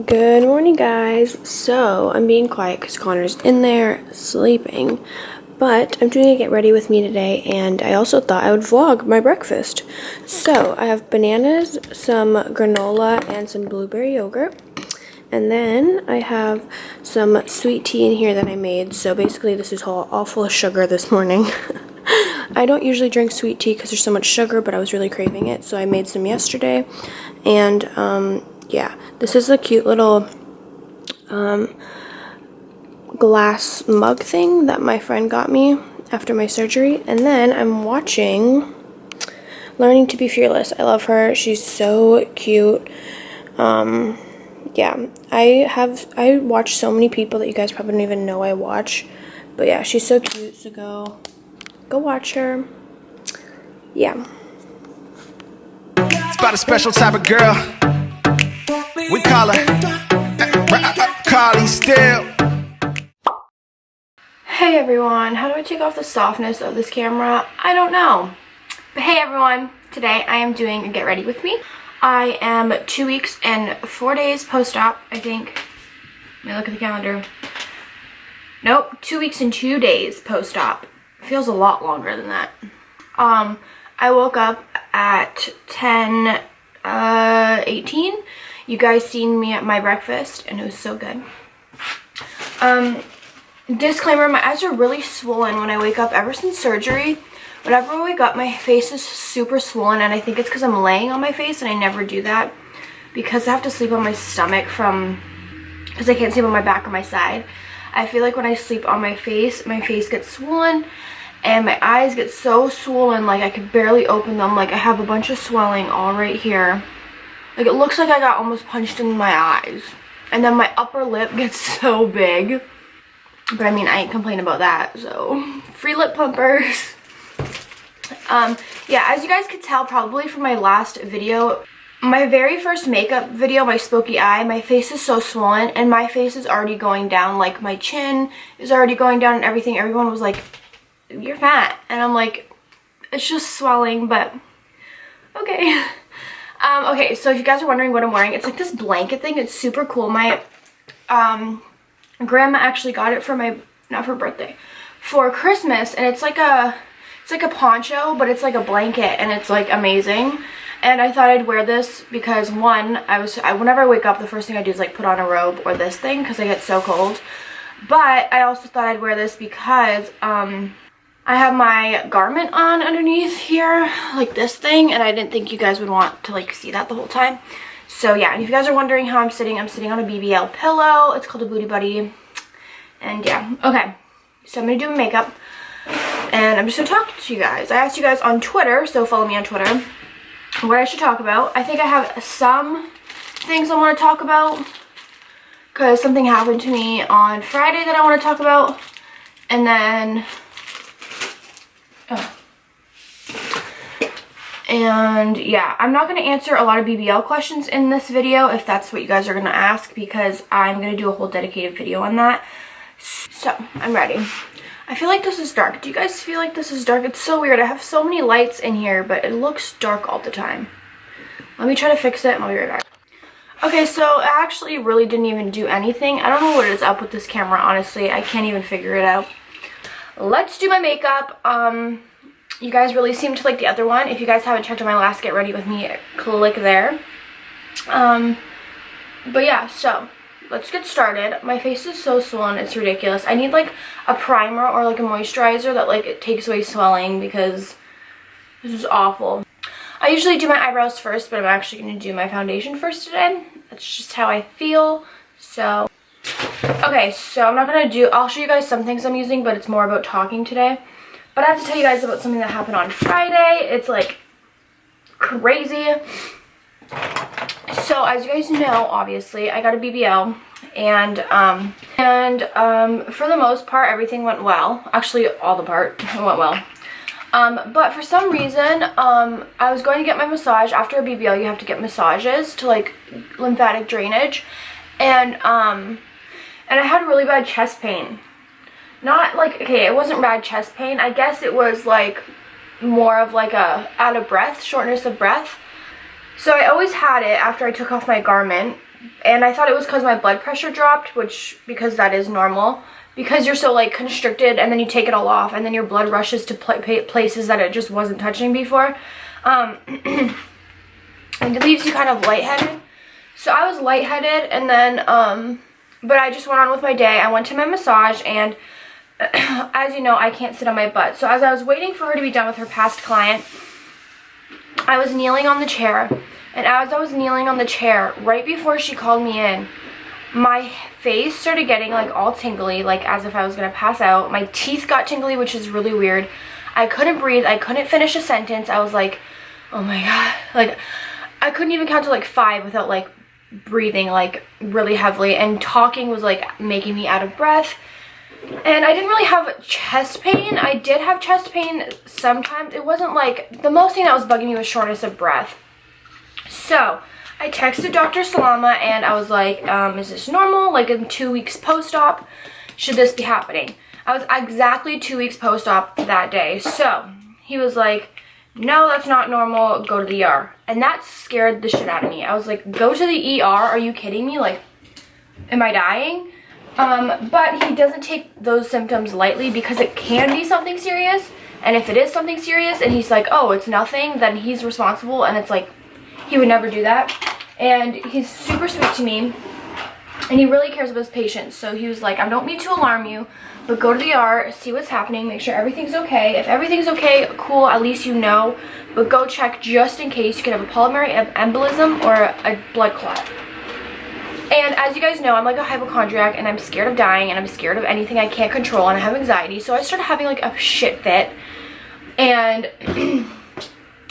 Good morning, guys. So I'm being quiet because Connor's in there sleeping, but I'm doing a get ready with me today, and I also thought I would vlog my breakfast. So I have bananas, some granola, and some blueberry yogurt, and then I have some sweet tea in here that I made. So basically this is all full of sugar this morning. I don't usually drink sweet tea because there's so much sugar, but I was really craving it, so I made some yesterday. And yeah, this is a cute little glass mug thing that my friend got me after my surgery. And then I'm watching Learning to Be Fearless. I love her. She's so cute. Yeah, I watch so many people that you guys probably don't even know I watch. But yeah, she's so cute, so go watch her. Yeah. It's about a special type of girl. We call her Karleesteel. Hey everyone, how do I take off the softness of this camera? I don't know. But hey everyone, today I am doing a get ready with me. I am 2 weeks and 4 days post-op, I think. Let me look at the calendar. Nope, 2 weeks and 2 days post-op. Feels a lot longer than that. I woke up at 10:18. You guys seen me at my breakfast, and it was so good. Disclaimer, my eyes are really swollen when I wake up ever since surgery. Whenever I wake up, my face is super swollen, and I think it's because I'm laying on my face, and I never do that because I have to sleep on my stomach because I can't sleep on my back or my side. I feel like when I sleep on my face gets swollen, and my eyes get so swollen, like I could barely open them. Like I have a bunch of swelling all right here. Like it looks like I got almost punched in my eyes. And then my upper lip gets so big. But I mean, I ain't complaining about that, so free lip pumpers. Yeah, as you guys could tell probably from my last video, my very first makeup video, my smoky eye, my face is so swollen, and my face is already going down. Like my chin is already going down and everything. Everyone was like, you're fat. And I'm like, it's just swelling, but okay. Okay, so if you guys are wondering what I'm wearing, it's like this blanket thing. It's super cool. My grandma actually got it for not for birthday, for Christmas, and it's like a poncho, but it's like a blanket, and it's like amazing. And I thought I'd wear this because one, whenever I wake up, the first thing I do is like put on a robe or this thing because I get so cold. But I also thought I'd wear this because I have my garment on underneath here, like this thing, and I didn't think you guys would want to like see that the whole time. So yeah, and if you guys are wondering how I'm sitting on a BBL pillow. It's called a Booty Buddy. And yeah, okay. So I'm gonna do my makeup, and I'm just gonna talk to you guys. I asked you guys on Twitter, so follow me on Twitter, what I should talk about. I think I have some things I want to talk about because something happened to me on Friday that I want to talk about, and then and yeah, I'm not going to answer a lot of BBL questions in this video if that's what you guys are going to ask, because I'm going to do a whole dedicated video on that. So I'm ready. I feel like this is dark. Do you guys feel like this is dark? It's so weird. I have so many lights in here, but it looks dark all the time. Let me try to fix it and I'll be right back. Okay, so I actually really didn't even do anything. I don't know what is up with this camera, honestly. I can't even figure it out. Let's do my makeup. You guys really seem to like the other one. If you guys haven't checked out my last Get Ready With Me, click there. But yeah, so let's get started. My face is so swollen, it's ridiculous. I need like a primer or like a moisturizer that like it takes away swelling because this is awful. I usually do my eyebrows first, but I'm actually going to do my foundation first today. That's just how I feel. So okay, so I'll show you guys some things I'm using, but it's more about talking today. But I have to tell you guys about something that happened on Friday. It's like crazy. So as you guys know, obviously, I got a BBL, and for the most part, everything went well. Actually, all the part went well. But for some reason, I was going to get my massage. After a BBL, you have to get massages to like lymphatic drainage, and I had really bad chest pain. Not like, okay, it wasn't bad chest pain. I guess it was like more of like a out of breath, shortness of breath. So I always had it after I took off my garment And I thought it was because my blood pressure dropped, because that is normal. Because you're so like constricted and then you take it all off and then your blood rushes to places that it just wasn't touching before. And it leaves you kind of lightheaded. So I was lightheaded, and then, but I just went on with my day. I went to my massage, and as you know, I can't sit on my butt. So as I was waiting for her to be done with her past client, I was kneeling on the chair. And as I was kneeling on the chair, right before she called me in, my face started getting like all tingly, like as if I was gonna pass out. My teeth got tingly, which is really weird. I couldn't breathe. I couldn't finish a sentence. I was like, oh my God. Like, I couldn't even count to like 5 without like breathing like really heavily, and talking was like making me out of breath. And I didn't really have chest pain. I did have chest pain sometimes. It wasn't like, the most thing that was bugging me was shortness of breath. So I texted Dr. Salama and I was like, is this normal? Like in 2 weeks post-op, should this be happening? I was exactly 2 weeks post-op that day. So he was like, no, that's not normal, go to the ER. And that scared the shit out of me. I was like, go to the ER? Are you kidding me? Like, am I dying? But he doesn't take those symptoms lightly, because it can be something serious. And if it is something serious and he's like, oh, it's nothing, then he's responsible. And it's like, he would never do that. And he's super sweet to me. And he really cares about his patients. So he was like, I don't mean to alarm you, but go to the ER, see what's happening, make sure everything's okay. If everything's okay, cool, at least you know. But go check just in case you could have a pulmonary embolism or a blood clot. And as you guys know, I'm like a hypochondriac, and I'm scared of dying, and I'm scared of anything I can't control, and I have anxiety. So I started having like a shit fit. And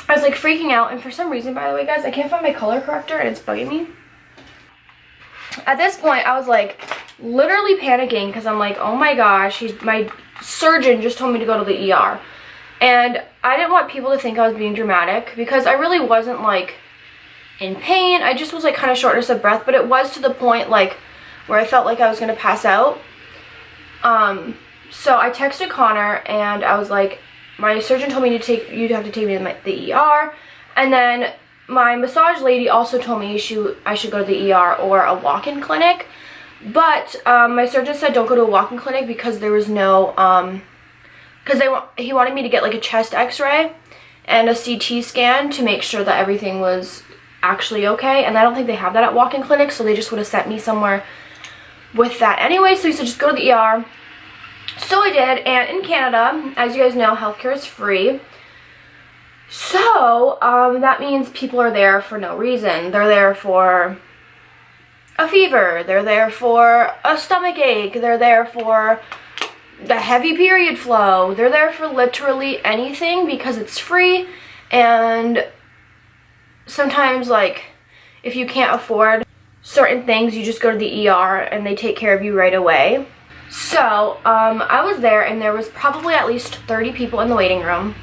I was like freaking out. And for some reason, by the way, guys, I can't find my color corrector and it's bugging me. At this point, I was like literally panicking, because I'm like, oh my gosh, my surgeon just told me to go to the ER. And I didn't want people to think I was being dramatic, because I really wasn't like in pain. I just was like kind of shortness of breath, but it was to the point like where I felt like I was going to pass out. So I texted Connor and I was like, my surgeon told me you'd have to take me to the ER. And then my massage lady also told me I should go to the ER or a walk-in clinic. But my surgeon said don't go to a walk-in clinic, because there was no, he wanted me to get like a chest x-ray and a CT scan to make sure that everything was actually okay. And I don't think they have that at walk-in clinics, so they just would have sent me somewhere with that anyway. So he said just go to the ER. So I did, and in Canada, as you guys know, healthcare is free. So that means people are there for no reason. They're there for a fever, they're there for a stomach ache, they're there for the heavy period flow, they're there for literally anything, because it's free. And sometimes, like, if you can't afford certain things, you just go to the ER and they take care of you right away. So I was there, and there was probably at least 30 people in the waiting room.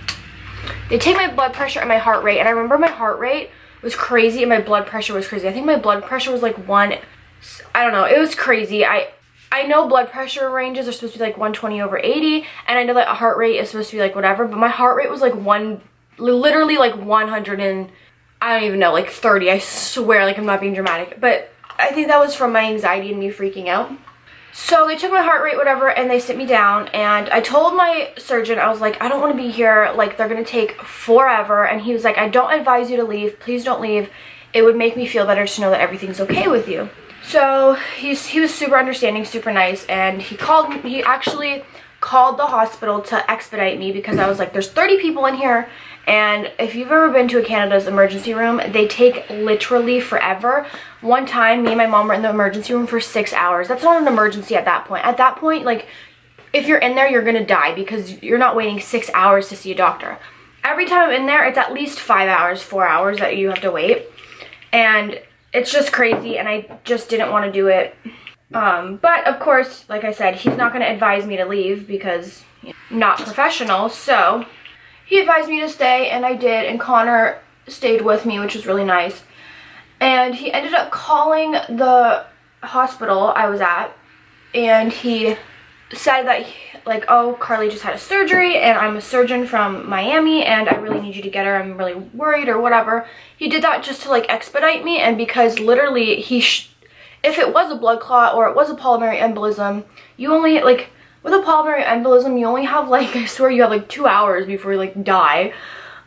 They take my blood pressure and my heart rate, and I remember my heart rate was crazy and my blood pressure was crazy. I think my blood pressure was like I don't know, it was crazy. I know blood pressure ranges are supposed to be like 120/80, and I know that a heart rate is supposed to be like whatever, but my heart rate was like literally like 100 and I don't even know, like 30. I swear, like, I'm not being dramatic, but I think that was from my anxiety and me freaking out. So they took my heart rate, whatever, and they sit me down, and I told my surgeon, I was like, I don't want to be here, like, they're going to take forever. And he was like, I don't advise you to leave, please don't leave. It would make me feel better to know that everything's okay with you. So he was super understanding, super nice, and he actually called the hospital to expedite me, because I was like, there's 30 people in here, and if you've ever been to a Canada's emergency room, they take literally forever. One time, me and my mom were in the emergency room for 6 hours. That's not an emergency at that point. At that point, like, if you're in there, you're gonna die, because you're not waiting 6 hours to see a doctor. Every time I'm in there, it's at least 5 hours, 4 hours that you have to wait. And it's just crazy, and I just didn't want to do it. But of course, like I said, he's not going to advise me to leave, because not professional. So he advised me to stay, and I did, and Connor stayed with me, which was really nice. And he ended up calling the hospital I was at, and he said that, like, oh, Karlee just had a surgery, and I'm a surgeon from Miami, and I really need you to get her, I'm really worried, or whatever. He did that just to, like, expedite me, and because literally if it was a blood clot or it was a pulmonary embolism, you only, like, with a pulmonary embolism, you only have, like, I swear you have, like, 2 hours before you, like, die.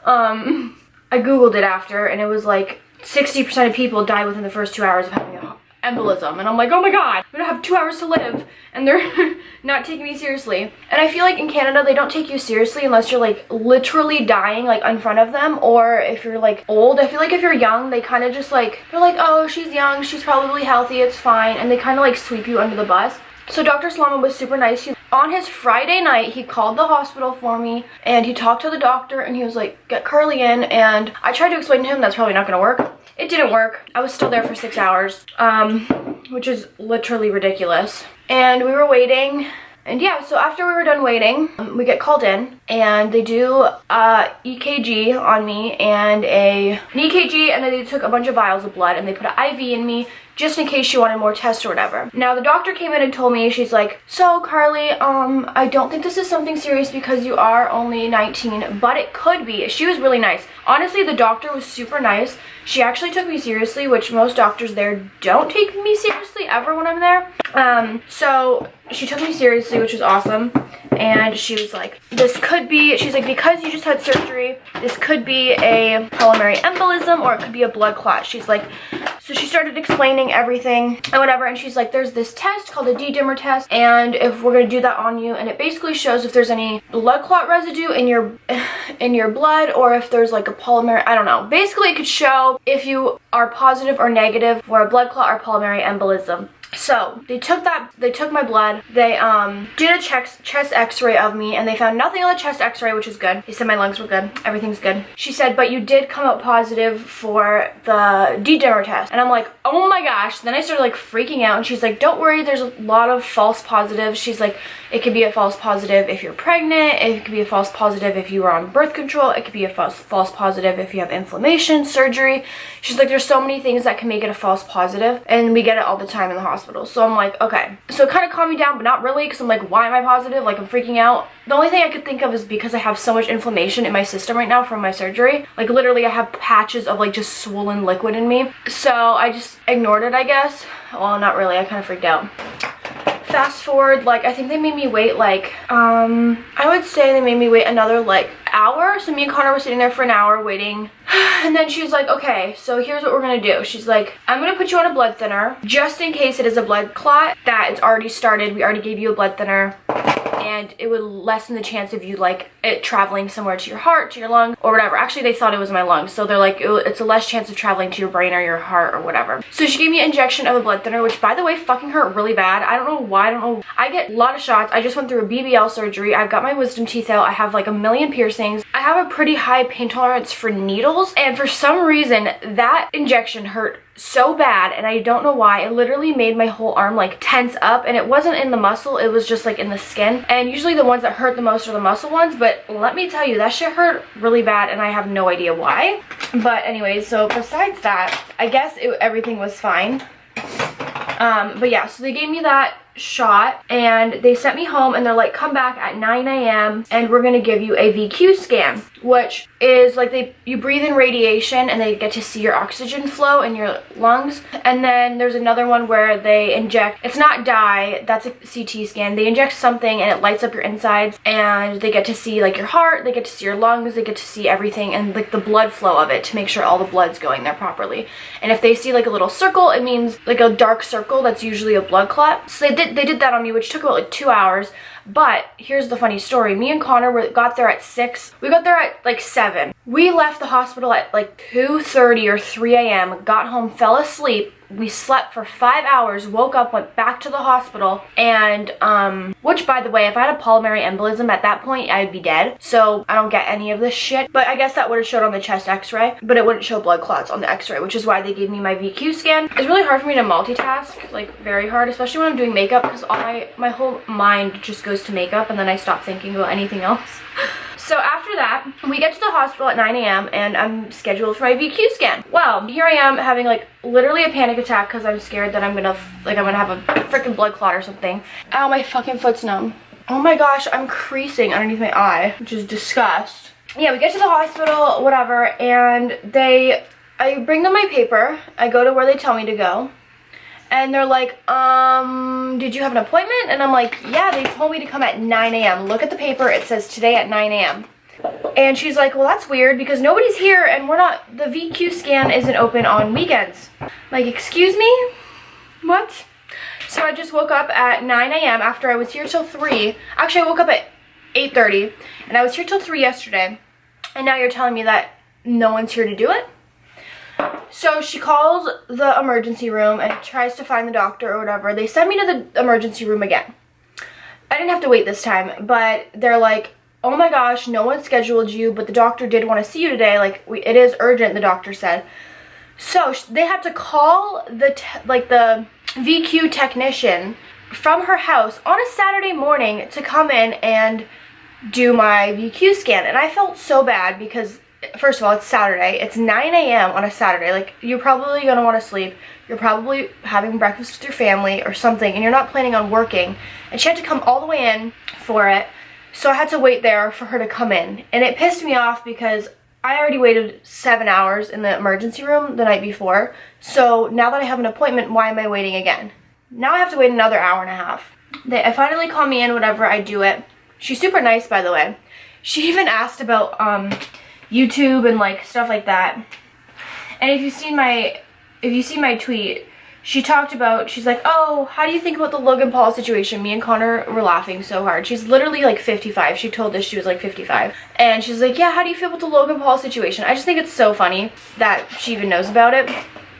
I Googled it after, and it was, like, 60% of people die within the first 2 hours of having an embolism. And I'm like, oh my god, I'm gonna have 2 hours to live, and they're not taking me seriously. And I feel like in Canada, they don't take you seriously unless you're, like, literally dying, like, in front of them, or if you're, like, old. I feel like if you're young, they kind of just, like, they're like, oh, she's young, she's probably healthy, it's fine, and they kind of, like, sweep you under the bus. So Dr. Salama was super nice. On his Friday night, he called the hospital for me, and he talked to the doctor, and he was like, get Karlee in, and I tried to explain to him that's probably not gonna work. It didn't work. I was still there for 6 hours, which is literally ridiculous. And we were waiting, and yeah, so after we were done waiting, we get called in, and they do EKG on me, and an EKG, and then they took a bunch of vials of blood, and they put an IV in me, just in case she wanted more tests or whatever. Now, the doctor came in and told me, she's like, so Karlee, I don't think this is something serious because you are only 19, but it could be. She was really nice. Honestly, the doctor was super nice. She actually took me seriously, which most doctors there don't take me seriously ever when I'm there. So she took me seriously, which was awesome. And she was like, this could be, she's like, because you just had surgery, this could be a pulmonary embolism or it could be a blood clot. She's like, so she started explaining everything and whatever, and she's like, there's this test called a D-dimer test, and if we're gonna do that on you, and it basically shows if there's any blood clot residue in your blood, or if there's like a pulmonary, I don't know. Basically, it could show if you are positive or negative for a blood clot or pulmonary embolism. So they took my blood, they did a chest x-ray of me, and they found nothing on the chest x-ray, which is good. They said my lungs were good, everything's good. She said, but you did come out positive for the D-dimer test. And I'm like, oh my gosh. Then I started like freaking out, and she's like, don't worry, there's a lot of false positives. She's like, it could be a false positive if you're pregnant, it could be a false positive if you were on birth control, it could be a false positive if you have inflammation, surgery. She's like, there's so many things that can make it a false positive, and we get it all the time in the hospital. So I'm like, okay. So it kind of calmed me down, but not really, because I'm like, why am I positive? Like, I'm freaking out. The only thing I could think of is because I have so much inflammation in my system right now from my surgery. Like, literally, I have patches of like just swollen liquid in me. So I just ignored it, I guess. Well, not really. I kind of freaked out. Fast forward, like, I think they made me wait like, I would say they made me wait another like hour. So me and Connor were sitting there for an hour waiting. And then she was like, okay, so here's what we're gonna do. She's like, I'm gonna put you on a blood thinner just in case it is a blood clot that it's already started. We already gave you a blood thinner, and it would lessen the chance of you like it traveling somewhere to your heart, to your lung, or whatever. Actually, they thought it was my lungs, so they're like, it's a less chance of traveling to your brain or your heart or whatever. So she gave me an injection of a blood thinner, which, by the way, fucking hurt really bad. I don't know why. I don't know. I get a lot of shots. I just went through a BBL surgery. I've got my wisdom teeth out. I have like a million piercings. I have a pretty high pain tolerance for needles, and for some reason that injection hurt so bad, and I don't know why. It literally made my whole arm like tense up, and it wasn't in the muscle, it was just like in the skin. And usually the ones that hurt the most are the muscle ones, but let me tell you, that shit hurt really bad, and I have no idea why. But anyways, so besides that, I guess everything was fine. But yeah, so they gave me that shot, and they sent me home, and they're like, come back at 9 a.m. and we're gonna give you a VQ scan, which is like you breathe in radiation and they get to see your oxygen flow in your lungs. And then there's another one where they inject, it's not dye, that's a CT scan. They inject something and it lights up your insides, and they get to see like your heart, they get to see your lungs, they get to see everything, and like the blood flow of it to make sure all the blood's going there properly. And if they see like a little circle, it means like a dark circle, that's usually a blood clot. So they did that on me, which took about like 2 hours. But here's the funny story. Me and Connor got there at 6. We got there at like 7. We left the hospital at like 2:30 or 3 a.m. Got home, fell asleep. We slept for 5 hours, woke up, went back to the hospital, and which, by the way, if I had a pulmonary embolism at that point, I'd be dead. So I don't get any of this shit. But I guess that would have showed on the chest x-ray, but it wouldn't show blood clots on the x-ray, which is why they gave me my VQ scan. It's really hard for me to multitask, like very hard, especially when I'm doing makeup, because all my whole mind just goes to makeup, and then I stop thinking about anything else. So after that, we get to the hospital at 9 a.m. and I'm scheduled for my VQ scan. Well, here I am having like literally a panic attack because I'm scared that I'm gonna have a freaking blood clot or something. Ow, my fucking foot's numb. Oh my gosh, I'm creasing underneath my eye, which is disgust. Yeah, we get to the hospital, whatever, and I bring them my paper. I go to where they tell me to go. And they're like, did you have an appointment? And I'm like, yeah, they told me to come at 9 a.m. Look at the paper, it says today at 9 a.m. And she's like, well, that's weird because nobody's here and the VQ scan isn't open on weekends. I'm like, excuse me? What? So I just woke up at 9 a.m. after I was here till 3. Actually, I woke up at 8:30 and I was here till 3 yesterday. And now you're telling me that no one's here to do it? So she calls the emergency room and tries to find the doctor or whatever. They send me to the emergency room again. I didn't have to wait this time, but they're like, oh my gosh, no one scheduled you, but the doctor did want to see you today. Like, it is urgent, the doctor said. So they had to call the VQ technician from her house on a Saturday morning to come in and do my VQ scan. And I felt so bad because, first of all, it's Saturday. It's 9 a.m. on a Saturday. Like, you're probably going to want to sleep. You're probably having breakfast with your family or something, and you're not planning on working. And she had to come all the way in for it. So I had to wait there for her to come in. And it pissed me off because I already waited 7 hours in the emergency room the night before. So now that I have an appointment, why am I waiting again? Now I have to wait another hour and a half. They finally call me in, whatever, I do it. She's super nice, by the way. She even asked about YouTube and like stuff like that. And if you've seen my tweet, she talked about, she's like, oh, how do you think about the Logan Paul situation? Me and Connor were laughing so hard. She's literally like 55. She told us she was like 55. And she's like, yeah, how do you feel about the Logan Paul situation? I just think it's so funny that she even knows about it.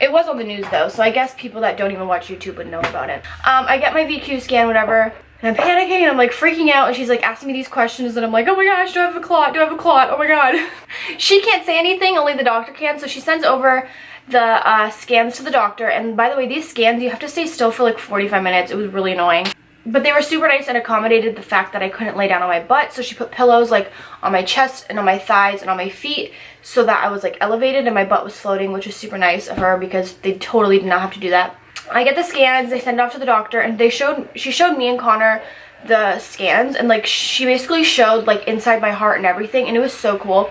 It was on the news though, so I guess people that don't even watch YouTube would know about it. I get my VQ scan, whatever, and I'm panicking and I'm like freaking out, and she's like asking me these questions, and I'm like, oh my gosh, do I have a clot? Do I have a clot? Oh my god. She can't say anything, only the doctor can, so she sends over the scans to the doctor. And by the way, these scans, you have to stay still for like 45 minutes. It was really annoying. But they were super nice and accommodated the fact that I couldn't lay down on my butt, so she put pillows like on my chest and on my thighs and on my feet so that I was like elevated and my butt was floating, which was super nice of her because they totally did not have to do that. I get the scans, they send it off to the doctor, and she showed me and Connor the scans, and like she basically showed like inside my heart and everything, and it was so cool.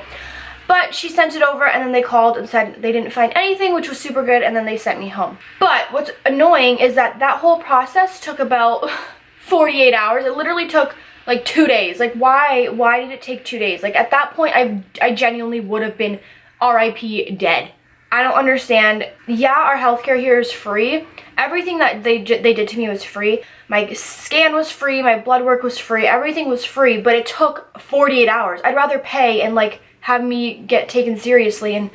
But she sent it over, and then they called and said they didn't find anything, which was super good, and then they sent me home. But what's annoying is that whole process took about 48 hours. It literally took like 2 days. Like, why did it take 2 days? Like, at that point, I genuinely would have been RIP dead. I don't understand. Yeah, our healthcare here is free. Everything that they did to me was free. My scan was free, my blood work was free, everything was free, but it took 48 hours. I'd rather pay and like have me get taken seriously. And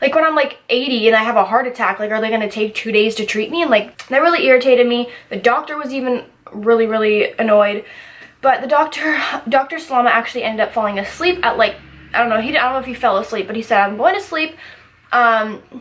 like when I'm like 80 and I have a heart attack, like, are they gonna take 2 days to treat me? And like, that really irritated me. The doctor was even really annoyed. But the Dr. Salama actually ended up falling asleep at like, I don't know if he fell asleep, but he said, I'm going to sleep.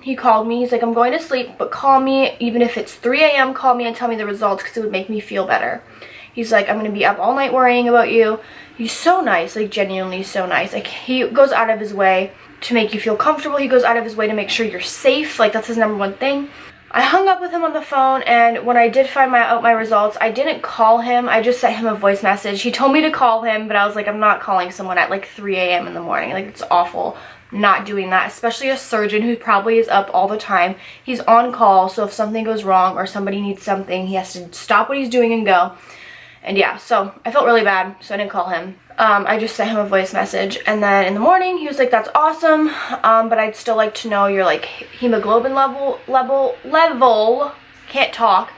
He called me, he's like, I'm going to sleep, but call me, even if it's 3 a.m, call me and tell me the results because it would make me feel better. He's like, I'm gonna be up all night worrying about you. He's so nice, like genuinely so nice. Like, he goes out of his way to make you feel comfortable. He goes out of his way to make sure you're safe. Like, that's his #1 thing. I hung up with him on the phone, and when I did find out my results, I didn't call him. I just sent him a voice message. He told me to call him, but I was like, I'm not calling someone at like 3 a.m. in the morning. Like, it's awful not doing that, especially a surgeon who probably is up all the time. He's on call, so if something goes wrong or somebody needs something, he has to stop what he's doing and go. And yeah, so I felt really bad, so I didn't call him. I just sent him a voice message, and then in the morning he was like, that's awesome, but I'd still like to know your like hemoglobin level, can't talk,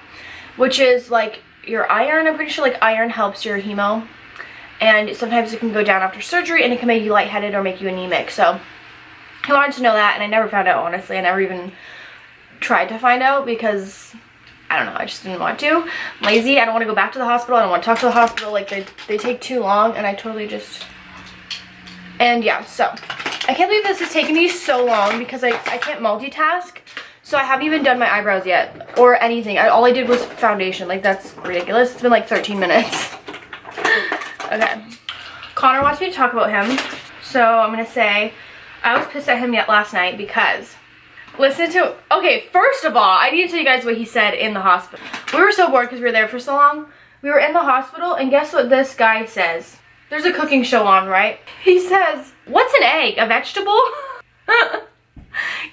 which is like your iron. I'm pretty sure like iron helps your hemo, and sometimes it can go down after surgery and it can make you lightheaded or make you anemic. So he wanted to know that, and I never found out, honestly. I never even tried to find out because I don't know, I just didn't want to. I'm lazy. I don't want to go back to the hospital. I don't want to talk to the hospital. Like, they take too long, and I totally just... And yeah, so I can't believe this has taken me so long because I can't multitask. So I haven't even done my eyebrows yet or anything. All I did was foundation. Like, that's ridiculous. It's been like 13 minutes. Okay. Connor wants me to talk about him. So I'm going to say I was pissed at him last night because... Okay, first of all, I need to tell you guys what he said in the hospital. We were so bored because we were there for so long. We were in the hospital, and guess what this guy says? There's a cooking show on, right? He says, what's an egg? A vegetable?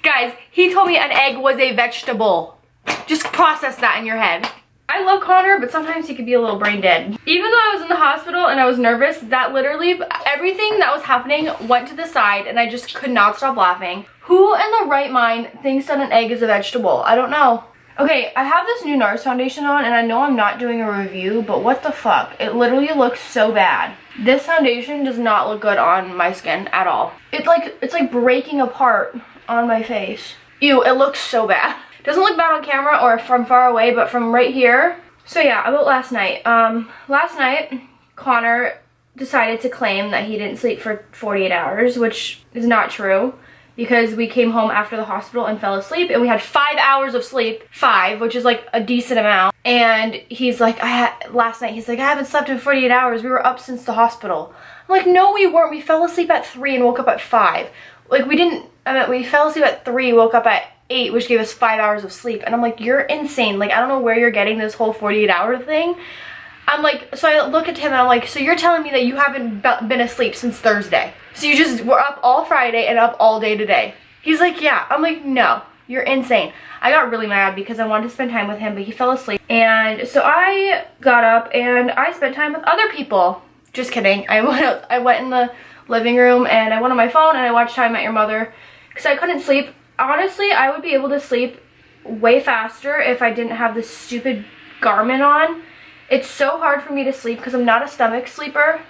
Guys, he told me an egg was a vegetable. Just process that in your head. I love Connor, but sometimes he could be a little brain dead. Even though I was in the hospital and I was nervous, that literally, everything that was happening went to the side and I just could not stop laughing. Who in the right mind thinks that an egg is a vegetable? I don't know. Okay, I have this new NARS foundation on and I know I'm not doing a review, but what the fuck? It literally looks so bad. This foundation does not look good on my skin at all. It's like breaking apart on my face. Ew, it looks so bad. Doesn't look bad on camera or from far away, but from right here. So yeah, about last night. Last night, Connor decided to claim that he didn't sleep for 48 hours, which is not true. Because we came home after the hospital and fell asleep and we had 5 hours of sleep, 5, which is like a decent amount. And he's like, last night he's like, I haven't slept in 48 hours. We were up since the hospital. I'm like, no, we weren't. We fell asleep at 3 and woke up at 5. Like we fell asleep at 3, woke up at 8, which gave us 5 hours of sleep. And I'm like, you're insane. Like, I don't know where you're getting this whole 48-hour thing. I'm like, so I look at him and I'm like, so you're telling me that you haven't been asleep since Thursday? So you just were up all Friday and up all day today? He's like, yeah. I'm like, no, you're insane. I got really mad because I wanted to spend time with him, but he fell asleep. And so I got up and I spent time with other people. Just kidding. I went in the living room and I went on my phone and I watched How I Met Your Mother because I couldn't sleep. Honestly, I would be able to sleep way faster if I didn't have this stupid garment on. It's so hard for me to sleep because I'm not a stomach sleeper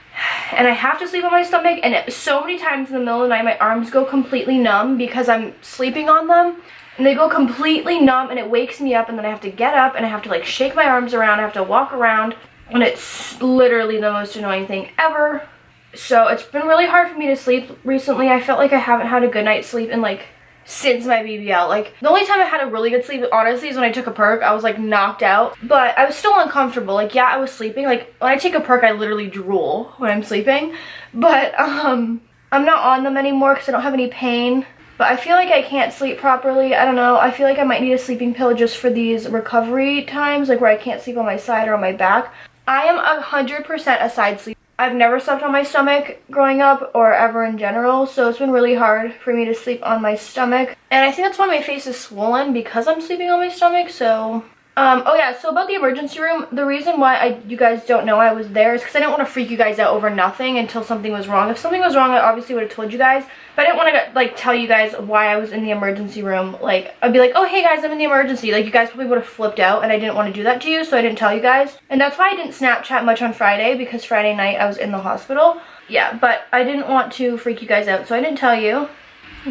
and I have to sleep on my stomach, and so many times in the middle of the night my arms go completely numb because I'm sleeping on them and they go completely numb and it wakes me up and then I have to get up and I have to like shake my arms around, I have to walk around, and it's literally the most annoying thing ever. So it's been really hard for me to sleep recently. I felt like I haven't had a good night's sleep in like since my BBL. Like the only time I had a really good sleep honestly is when I took a perk. I was like knocked out, but I was still uncomfortable. Like yeah, I was sleeping. Like when I take a perk I literally drool when I'm sleeping, but I'm not on them anymore because I don't have any pain. But I feel like I can't sleep properly. I don't know. I feel like I might need a sleeping pill just for these recovery times, like where I can't sleep on my side or on my back. I am 100% a side sleeper. I've never slept on my stomach growing up or ever in general, so it's been really hard for me to sleep on my stomach. And I think that's why my face is swollen, because I'm sleeping on my stomach. So oh yeah, so about the emergency room, the reason why you guys don't know I was there is because I didn't want to freak you guys out over nothing until something was wrong. If something was wrong, I obviously would have told you guys, but I didn't want to like tell you guys why I was in the emergency room. Like I'd be like, oh hey guys, I'm in the emergency. Like you guys probably would have flipped out, and I didn't want to do that to you, so I didn't tell you guys. And that's why I didn't Snapchat much on Friday, because Friday night I was in the hospital. Yeah, but I didn't want to freak you guys out, so I didn't tell you.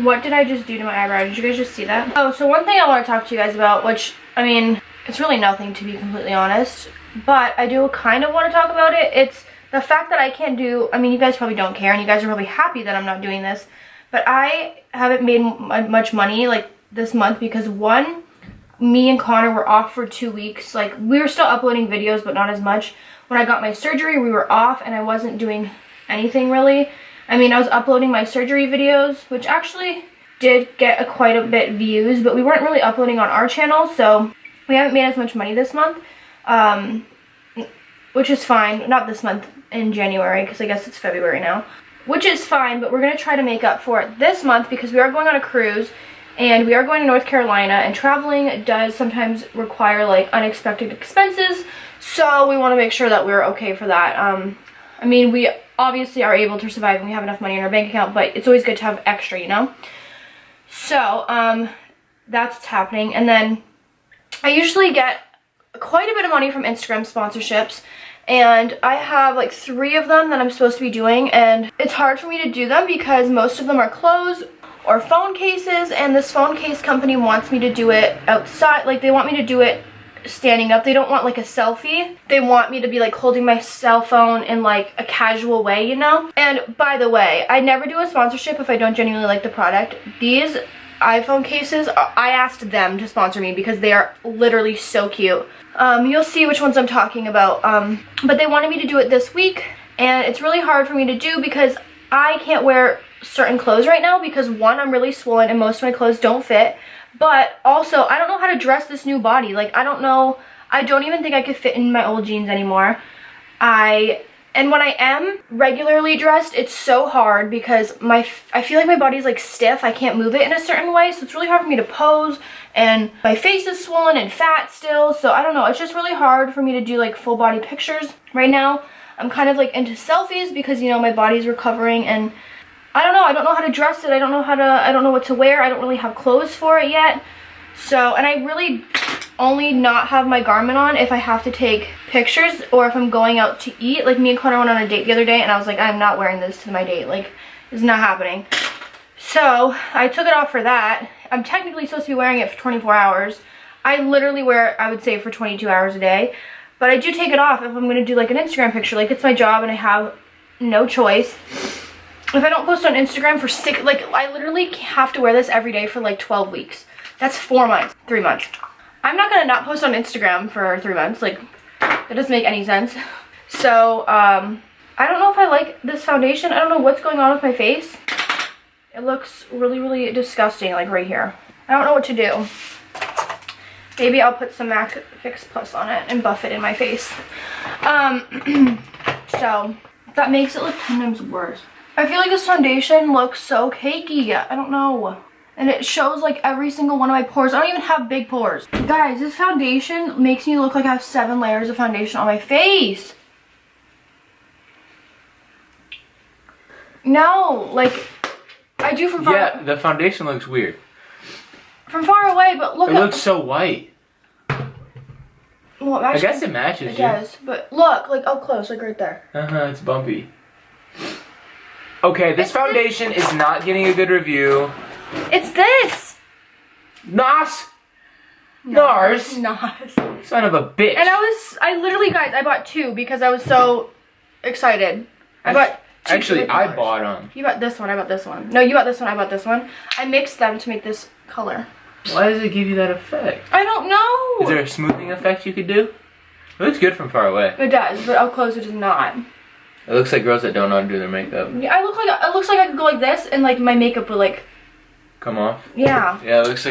What did I just do to my eyebrow? Did you guys just see that? Oh, so one thing I want to talk to you guys about, which, I mean, it's really nothing to be completely honest, but I do kind of want to talk about it. It's the fact that I can't do, I mean, you guys probably don't care and you guys are probably happy that I'm not doing this, but I haven't made much money like this month because one, me and Connor were off for 2 weeks. Like we were still uploading videos, but not as much. When I got my surgery, we were off and I wasn't doing anything really. I mean, I was uploading my surgery videos, which actually did get quite a bit views, but we weren't really uploading on our channel, so we haven't made as much money this month, which is fine. Not this month, in January, because I guess it's February now, which is fine, but we're going to try to make up for it this month because we are going on a cruise and we are going to North Carolina, and traveling does sometimes require like unexpected expenses, so we want to make sure that we're okay for that. I mean, we obviously are able to survive and we have enough money in our bank account, but it's always good to have extra, you know? So, that's what's happening. And then I usually get quite a bit of money from Instagram sponsorships, and I have like 3 of them that I'm supposed to be doing, and it's hard for me to do them because most of them are clothes or phone cases, and this phone case company wants me to do it outside. Like they want me to do it standing up. They don't want like a selfie. They want me to be like holding my cell phone in like a casual way, you know? And by the way, I never do a sponsorship if I don't genuinely like the product. These iPhone cases, I asked them to sponsor me because they are literally so cute. You'll see which ones I'm talking about. But they wanted me to do it this week, and it's really hard for me to do because I can't wear certain clothes right now because one, I'm really swollen and most of my clothes don't fit. But also, I don't know how to dress this new body. Like, I don't know. I don't even think I could fit in my old jeans anymore. I And when I am regularly dressed, it's so hard because I feel like my body's like stiff. I can't move it in a certain way, so it's really hard for me to pose, and my face is swollen and fat still, so I don't know. It's just really hard for me to do like full body pictures right now. I'm kind of like into selfies because, you know, my body's recovering, and I don't know how to dress it. I don't know what to wear. I don't really have clothes for it yet. So, and I really only not have my garment on if I have to take pictures or if I'm going out to eat. Like, me and Connor went on a date the other day and I was like, I'm not wearing this to my date. Like, it's not happening. So I took it off for that. I'm technically supposed to be wearing it for 24 hours. I literally wear it, I would say, for 22 hours a day. But I do take it off if I'm going to do like an Instagram picture. Like, it's my job and I have no choice. If I don't post on Instagram for I literally have to wear this every day for like 12 weeks. That's 4 months, 3 months. I'm not gonna not post on Instagram for 3 months. Like, that doesn't make any sense. So, I don't know if I like this foundation. I don't know what's going on with my face. It looks really, really disgusting, like right here. I don't know what to do. Maybe I'll put some MAC Fix Plus on it and buff it in my face. So, that makes it look 10 times worse. I feel like this foundation looks so cakey. I don't know. And it shows like every single one of my pores. I don't even have big pores. Guys, this foundation makes me look like I have 7 layers of foundation on my face. No, like, I do from far. Yeah, the foundation looks weird. From far away, but look. It looks so white. Well, actually, I guess it matches it does, but look, like up close, like right there. It's bumpy. Okay, this foundation is not getting a good review. It's this. Nars. Nars. Nars. Son of a bitch. And I literally, guys, I bought 2 because I was so excited. I bought 2. Actually, I bought them. You bought this one, I bought this one. No, you bought this one, I bought this one. I mixed them to make this color. Why does it give you that effect? I don't know. Is there a smoothing effect you could do? It looks good from far away. It does, but up close it does not. It looks like girls that don't know how to do their makeup. Yeah, it looks like I could go like this and like my makeup would like come off. Yeah. Yeah, it looks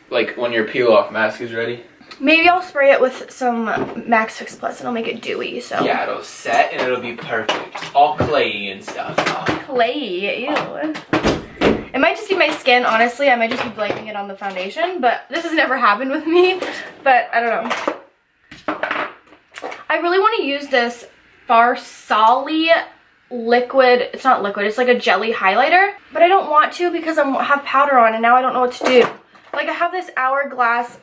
like when your peel off mask is ready. Maybe I'll spray it with some Max Fix Plus and it'll make it dewy. So yeah, it'll set and it'll be perfect. All clayey and stuff. Clay, ew. It might just be my skin, honestly. I might just be blaming it on the foundation, but this has never happened with me. But I don't know. I really want to use this Karlee liquid. It's not liquid, it's like a jelly highlighter, but I don't want to because I have powder on and now I don't know what to do. Like, I have this Hourglass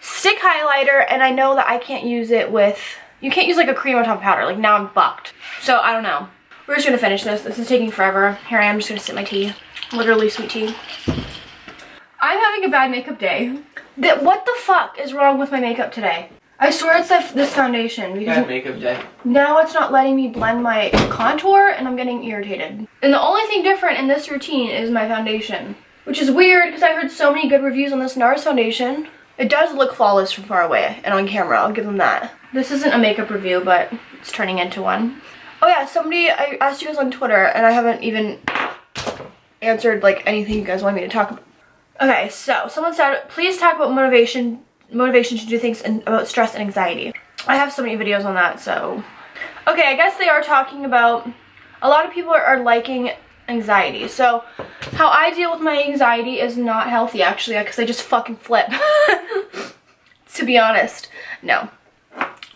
stick highlighter and I know that I can't use it with, you can't use like a cream on top of powder. Like, now I'm fucked. So I don't know. We're just gonna finish this. This is taking forever. Here I am just gonna sip my tea. Literally sweet tea. I'm having a bad makeup day. What the fuck is wrong with my makeup today? I swear it's this foundation because bad makeup day. Now it's not letting me blend my contour and I'm getting irritated. And the only thing different in this routine is my foundation, which is weird because I heard so many good reviews on this NARS foundation. It does look flawless from far away and on camera, I'll give them that. This isn't a makeup review, but it's turning into one. Oh yeah, I asked you guys on Twitter and I haven't even answered like anything you guys want me to talk about. Okay, so someone said, please talk about motivation to do things and about stress and anxiety. I have so many videos on that, so. Okay, I guess they are talking about, a lot of people are liking anxiety. So how I deal with my anxiety is not healthy actually, because I just fucking flip. To be honest, no.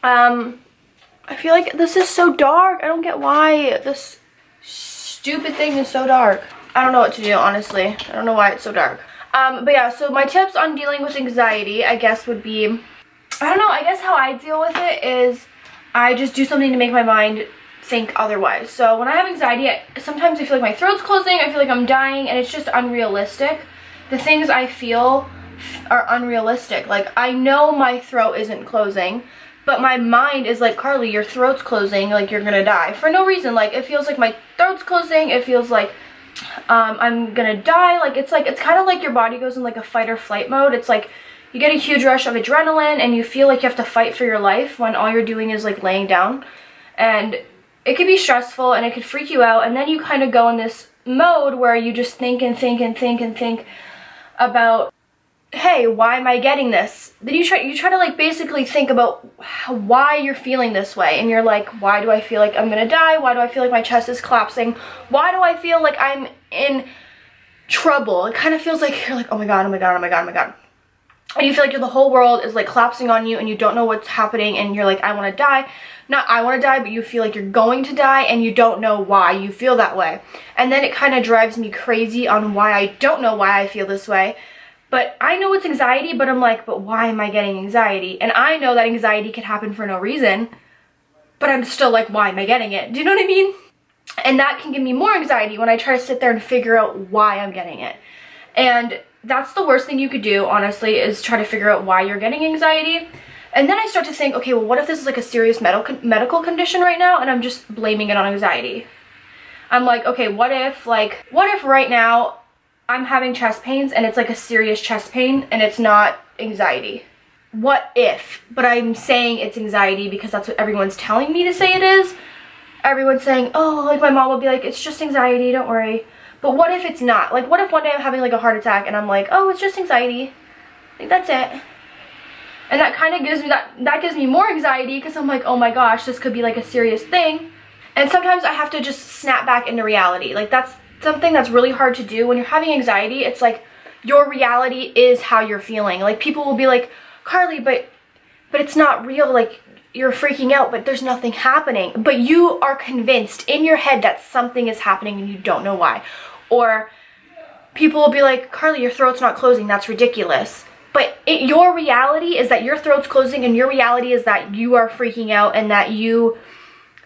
I feel like this is so dark. I don't get why this stupid thing is so dark. I don't know what to do, honestly. I don't know why it's so dark. But yeah, so my tips on dealing with anxiety, I guess, would be, I don't know, I guess how I deal with it is I just do something to make my mind think otherwise. So when I have anxiety, sometimes I feel like my throat's closing, I feel like I'm dying, and it's just unrealistic. The things I feel are unrealistic. Like, I know my throat isn't closing, but my mind is like, Karlee, your throat's closing, like you're gonna die. For no reason. Like, it feels like my throat's closing, it feels like I'm gonna die. Like, it's kind of like your body goes in like a fight or flight mode. It's like you get a huge rush of adrenaline and you feel like you have to fight for your life when all you're doing is like laying down. And it could be stressful and it could freak you out, and then you kind of go in this mode where you just think and think and think and think about hey, why am I getting this? Then you try to like basically think about why you're feeling this way, and you're like, why do I feel like I'm gonna die? Why do I feel like my chest is collapsing? Why do I feel like I'm in trouble? It kind of feels like you're like, oh my god, oh my god, oh my god, oh my god. And you feel like the whole world is like collapsing on you, and you don't know what's happening, and you're like, I want to die. Not I want to die, but you feel like you're going to die, and you don't know why you feel that way. And then it kind of drives me crazy on why I don't know why I feel this way. But I know it's anxiety, but I'm like, but why am I getting anxiety? And I know that anxiety can happen for no reason, but I'm still like, why am I getting it? Do you know what I mean? And that can give me more anxiety when I try to sit there and figure out why I'm getting it. And that's the worst thing you could do, honestly, is try to figure out why you're getting anxiety. And then I start to think, okay, well, what if this is like a serious medical condition right now, and I'm just blaming it on anxiety? I'm like, okay, what if right now I'm having chest pains and it's like a serious chest pain and it's not anxiety? What if? But I'm saying it's anxiety because that's what everyone's telling me to say it is. Everyone's saying, oh, like my mom will be like, it's just anxiety, don't worry. But what if it's not? Like, what if one day I'm having like a heart attack and I'm like, oh, it's just anxiety. Like, that's it. And that kind of gives me that gives me more anxiety because I'm like, oh my gosh, this could be like a serious thing. And sometimes I have to just snap back into reality. Like, that's something that's really hard to do when you're having anxiety. It's like your reality is how you're feeling. Like, people will be like, Karlee, but it's not real. Like, you're freaking out, but there's nothing happening. But you are convinced in your head that something is happening and you don't know why. Or people will be like, Karlee, your throat's not closing. That's ridiculous. But your reality is that your throat's closing, and your reality is that you are freaking out and that you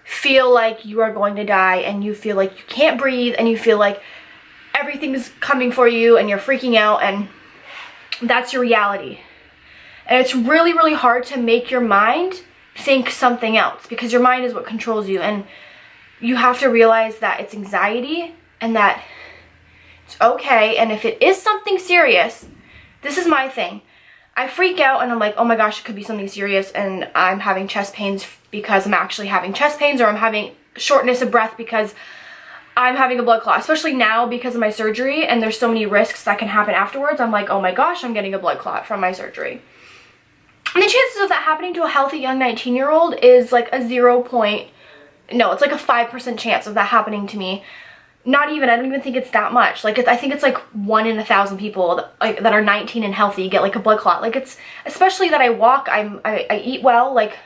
feel like you are going to die, and you feel like you can't breathe, and you feel like everything's coming for you and you're freaking out, and that's your reality. And it's really, really hard to make your mind think something else, because your mind is what controls you. And you have to realize that it's anxiety and that it's okay. And if it is something serious, this is my thing. I freak out and I'm like, oh my gosh, it could be something serious, and I'm having chest pains because I'm actually having chest pains, or I'm having shortness of breath because I'm having a blood clot, especially now because of my surgery, and there's so many risks that can happen afterwards. I'm like, oh my gosh, I'm getting a blood clot from my surgery. And the chances of that happening to a healthy young 19-year-old is like a it's like a 5% chance of that happening to me. Not even, I don't even think it's that much. Like, I think it's like 1 in 1,000 people that are 19 and healthy get like a blood clot. Like, it's, especially that I walk, I eat well, like,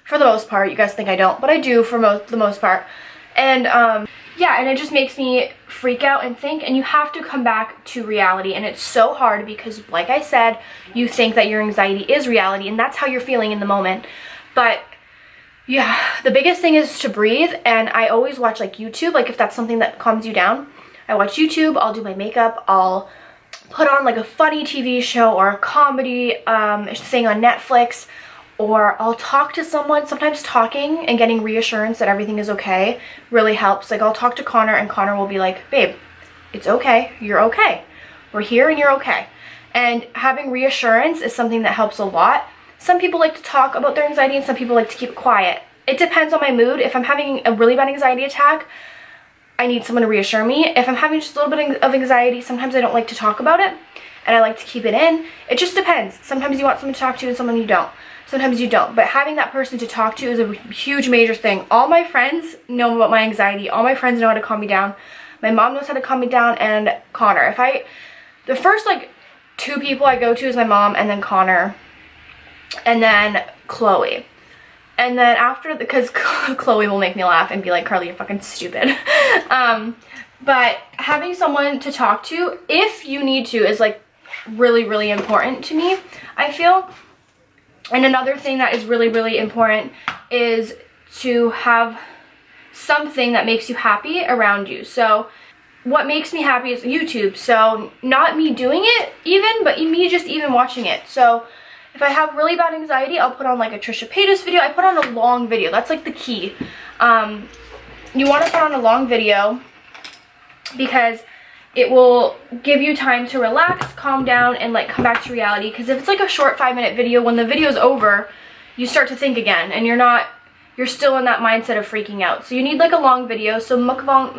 for the most part. You guys think I don't, but I do for the most part. And yeah, and it just makes me freak out and think, and you have to come back to reality. And it's so hard because, like I said, you think that your anxiety is reality, and that's how you're feeling in the moment. But yeah, the biggest thing is to breathe. And I always watch like YouTube, like if that's something that calms you down. I watch YouTube, I'll do my makeup, I'll put on like a funny TV show or a comedy thing on Netflix, or I'll talk to someone. Sometimes talking and getting reassurance that everything is okay really helps. Like, I'll talk to Connor, and Connor will be like, babe, it's okay, you're okay. We're here and you're okay. And having reassurance is something that helps a lot. Some people like to talk about their anxiety, and some people like to keep it quiet. It depends on my mood. If I'm having a really bad anxiety attack, I need someone to reassure me. If I'm having just a little bit of anxiety, sometimes I don't like to talk about it, and I like to keep it in. It just depends. Sometimes you want someone to talk to and someone you don't. Sometimes you don't. But having that person to talk to is a huge, major thing. All my friends know about my anxiety. All my friends know how to calm me down. My mom knows how to calm me down, and Connor. The first like 2 people I go to is my mom, and then Connor, and then Chloe. And then after, because Chloe will make me laugh and be like, Karlee, you're fucking stupid. But having someone to talk to, if you need to, is like really, really important to me, I feel. And another thing that is really, really important is to have something that makes you happy around you. So what makes me happy is YouTube. So not me doing it even, but me just even watching it. So if I have really bad anxiety, I'll put on like a Trisha Paytas video. I put on a long video. That's like the key. You want to put on a long video because it will give you time to relax, calm down, and like come back to reality. Because if it's like a short 5-minute video, when the video's over, you start to think again, and you're still in that mindset of freaking out. So you need like a long video. So mukbang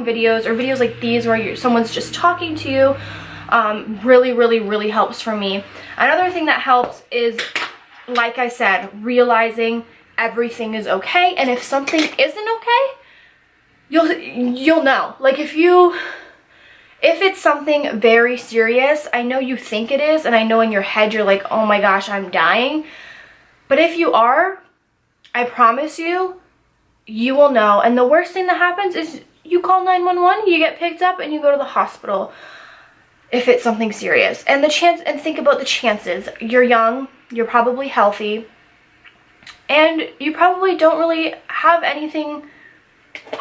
videos, or videos like these where someone's just talking to you, really, really, really helps for me. Another thing that helps is, like I said, realizing everything is okay, and if something isn't okay, you'll know. Like if it's something very serious, I know you think it is, and I know in your head you're like, oh my gosh, I'm dying. But if you are, I promise you, you will know. And the worst thing that happens is you call 911, you get picked up, and you go to the hospital if it's something serious. And think about the chances. You're young, you're probably healthy, and you probably don't really have anything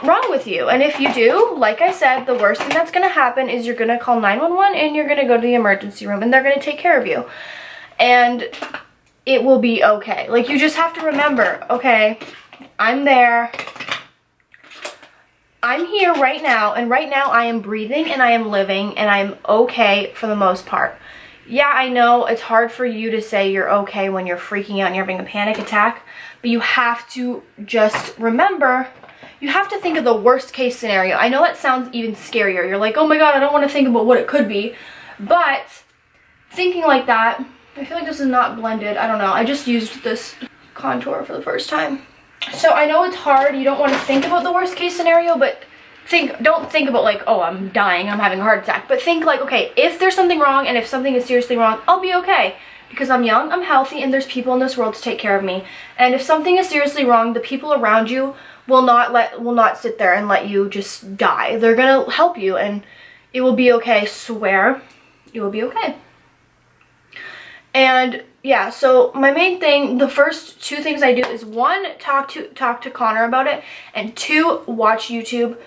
wrong with you. And if you do, like I said, the worst thing that's gonna happen is you're gonna call 911 and you're gonna go to the emergency room, and they're gonna take care of you. And it will be okay. Like, you just have to remember, okay, I'm there. I'm here right now, and right now I am breathing and I am living, and I'm okay for the most part. Yeah, I know it's hard for you to say you're okay when you're freaking out and you're having a panic attack, but you have to just remember, you have to think of the worst case scenario. I know that sounds even scarier. You're like, oh my god, I don't want to think about what it could be. But thinking like that, I feel like this is not blended. I don't know. I just used this contour for the first time. So I know it's hard. You don't want to think about the worst case scenario, but don't think about like, oh, I'm dying, I'm having a heart attack. But think like, okay, if there's something wrong, and if something is seriously wrong, I'll be okay. Because I'm young, I'm healthy, and there's people in this world to take care of me. And if something is seriously wrong, the people around you will not sit there and let you just die. They're gonna help you, and it will be okay. Swear, it will be okay. And yeah, so my main thing, the first two things I do is, one, talk to Connor about it, and two, watch YouTube.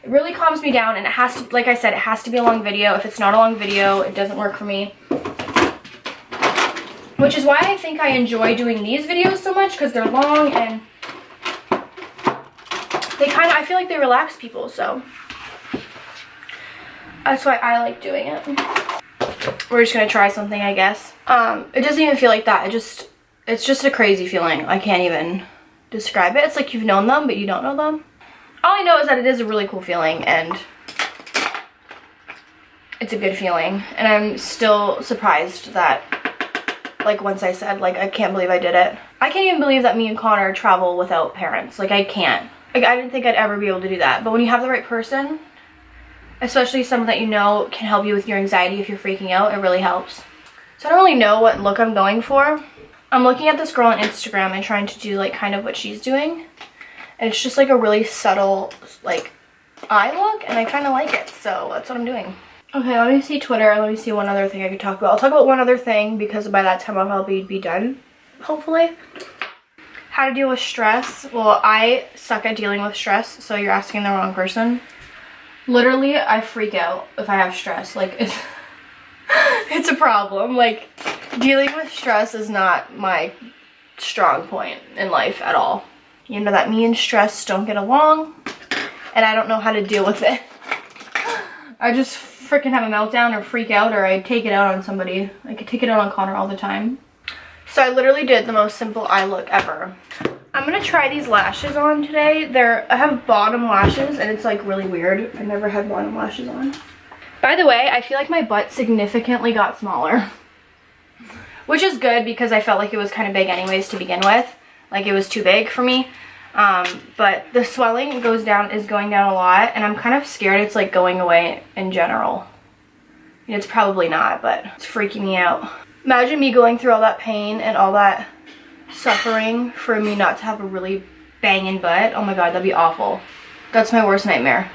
It really calms me down, and it has to, like I said, it has to be a long video. If it's not a long video, it doesn't work for me. Which is why I think I enjoy doing these videos so much, because they're long and they kind of, I feel like they relax people, so that's why I like doing it. We're just gonna try something, I guess. It doesn't even feel like that. It's just a crazy feeling. I can't even describe it. It's like you've known them, but you don't know them. All I know is that it is a really cool feeling, and it's a good feeling. And I'm still surprised that, like, once I said, like, I can't believe I did it. I can't even believe that me and Connor travel without parents. Like, I can't. Like, I didn't think I'd ever be able to do that. But when you have the right person, especially someone that you know can help you with your anxiety if you're freaking out, it really helps. So I don't really know what look I'm going for. I'm looking at this girl on Instagram and trying to do, like, kind of what she's doing. And it's just, like, a really subtle, like, eye look, and I kind of like it. So that's what I'm doing. Okay, let me see Twitter. Let me see one other thing I could talk about. I'll talk about one other thing, because by that time I'll be done, hopefully. How to deal with stress. Well, I suck at dealing with stress, so you're asking the wrong person. Literally, I freak out if I have stress. Like, it's a problem. Like, dealing with stress is not my strong point in life at all. You know that me and stress don't get along, and I don't know how to deal with it. I just freaking have a meltdown or freak out, or I take it out on somebody. I could take it out on Connor all the time. So I literally did the most simple eye look ever. I'm gonna try these lashes on today. I have bottom lashes, and it's like really weird. I never had bottom lashes on. By the way, I feel like my butt significantly got smaller, which is good because I felt like it was kind of big anyways to begin with. Like, it was too big for me. But the swelling is going down a lot, and I'm kind of scared it's like going away in general. It's probably not, but it's freaking me out. Imagine me going through all that pain and all that suffering for me not to have a really banging butt. Oh my god, that'd be awful. That's my worst nightmare.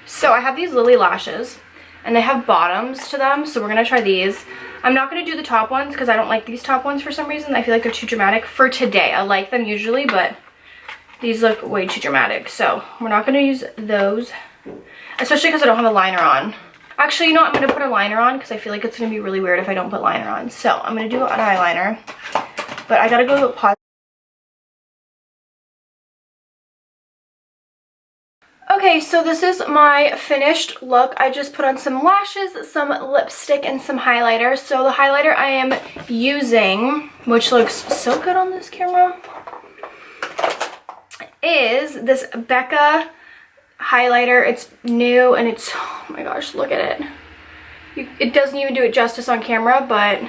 So I have these Lily lashes, and they have bottoms to them, so we're gonna try these. I'm not gonna do the top ones because I don't like these top ones for some reason. I feel like they're too dramatic for today. I like them usually, but these look way too dramatic, so we're not gonna use those, especially because I don't have a liner on. Actually, you know what? I'm gonna put a liner on because I feel like it's gonna be really weird if I don't put liner on. So I'm gonna do an eyeliner, but I gotta go pause. Okay, so this is my finished look. I just put on some lashes, some lipstick, and some highlighter. So the highlighter I am using, which looks so good on this camera, is this Becca highlighter. It's new and it's, oh my gosh, look at it. It doesn't even do it justice on camera, but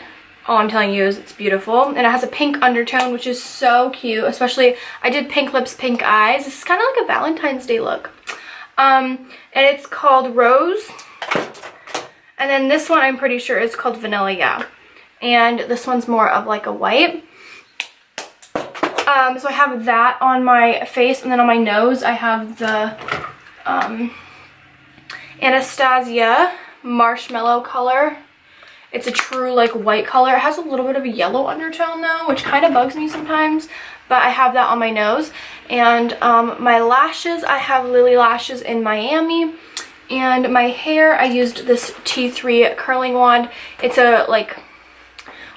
all I'm telling you is it's beautiful. And it has a pink undertone, which is so cute. Especially, I did pink lips, pink eyes. This is kind of like a Valentine's Day look. And it's called Rose. And then this one I'm pretty sure is called Vanilla, yeah. And this one's more of like a white. So I have that on my face, and then on my nose I have the Anastasia Marshmallow color. It's a true like white color. It has a little bit of a yellow undertone though, which kind of bugs me sometimes, but I have that on my nose. And my lashes, I have Lily Lashes in Miami. And my hair, I used this T3 curling wand. It's a like,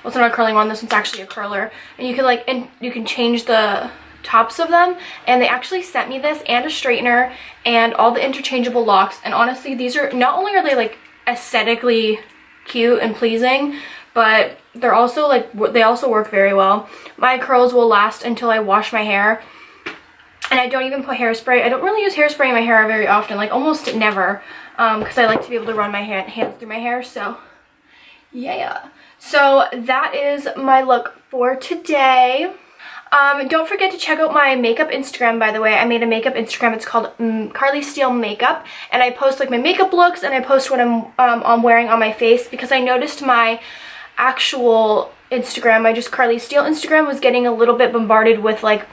well, it's not a curling wand, this one's actually a curler. And you can like, you can change the tops of them. And they actually sent me this and a straightener and all the interchangeable locks. And honestly, these are, not only are they like aesthetically cute and pleasing, but they're also like, they also work very well. My curls will last until I wash my hair. And I don't even put hairspray. I don't really use hairspray in my hair very often, like almost never, because I like to be able to run my hands through my hair, so yeah. So that is my look for today. Don't forget to check out my makeup Instagram, by the way. I made a makeup Instagram. It's called Karleesteel Makeup, and I post like my makeup looks, and I post what I'm wearing on my face, because I noticed my actual Instagram, my just Karleesteel Instagram, was getting a little bit bombarded with like,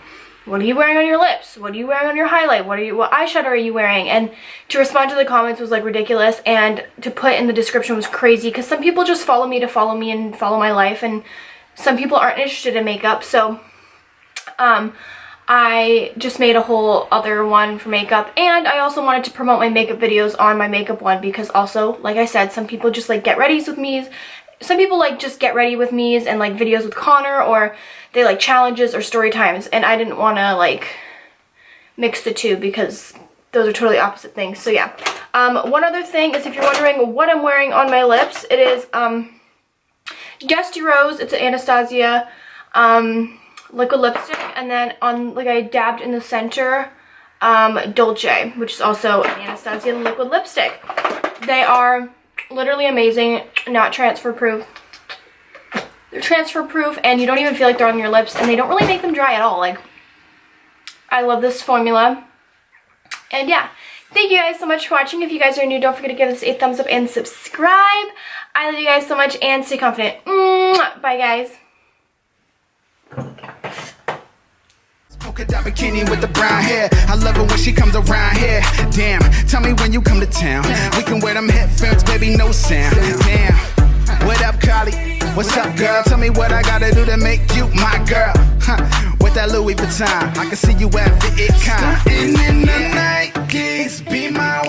what are you wearing on your lips? What are you wearing on your highlight? What eyeshadow are you wearing? And to respond to the comments was like ridiculous, and to put in the description was crazy, because some people just follow me to follow me and follow my life, and some people aren't interested in makeup. So I just made a whole other one for makeup, and I also wanted to promote my makeup videos on my makeup one, because also, like I said, some people just like get readies with me. Some people like just get ready with me's and like videos with Connor, or they like challenges or story times, and I didn't want to like mix the two, because those are totally opposite things. So yeah. One other thing is, if you're wondering what I'm wearing on my lips, it is Dusty Rose. It's an Anastasia liquid lipstick, and then on like I dabbed in the center Dolce, which is also an Anastasia liquid lipstick. They are literally amazing, not transfer proof. They're transfer proof, and you don't even feel like they're on your lips, and they don't really make them dry at all. Like, I love this formula. And yeah, thank you guys so much for watching. If you guys are new, don't forget to give this a thumbs up and subscribe. I love you guys so much, and stay confident. Bye guys. Polka dot bikini with the brown hair. I love it when she comes around here. Damn, tell me when you come to town. We can wear them headphones, baby, no sound. Damn, what up, Karlee? What's up, girl? Tell me what I gotta do to make you my girl. With that Louis Vuitton, I can see you at VidCon. In the Nikes, be my